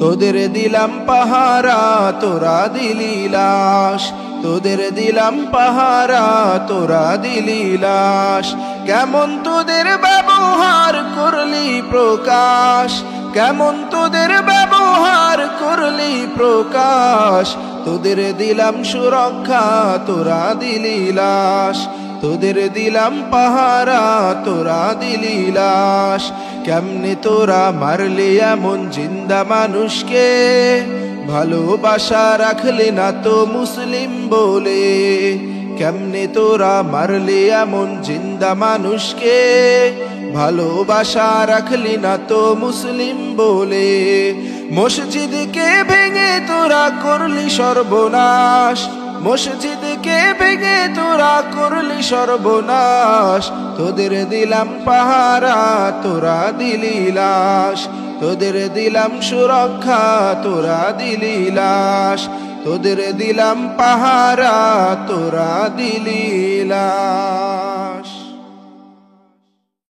তোদের দিলাম পাহারা তোরা দিলি লাশ, তোদের দিলাম পাহারা তোরা দিলি লাশ। কেমন তোদের ব্যবহার করলি প্রকাশ, কেমন তোদের ব্যবহার করলি প্রকাশ। তোদের দিলাম সুরক্ষা তোরা দিলি লাশ, তোদের দিলাম পাহারা তোরা দিলি লাশ। কেমনে তোরা মারলি এমন জিন্দা মানুষকে, ভালোবাসা রাখলি না তো মুসলিম বলে। কেমনে তোরা মারলি এমন জিন্দা মানুষকে, ভালোবাসা রাখলি না তো মুসলিম বলে। মসজিদকে ভেঙে তোরা করলি সর্বনাশ, মসজিদকে ভেঙে তোরা করলি সর্বনাশ। তোদের দিলাম পাহারা তোরা দিলি লাশ, তোদের দিলাম সুরক্ষা তোরা দিলি লাশ। তোদের দিলাম পাহারা তোরা দিলি লাশ।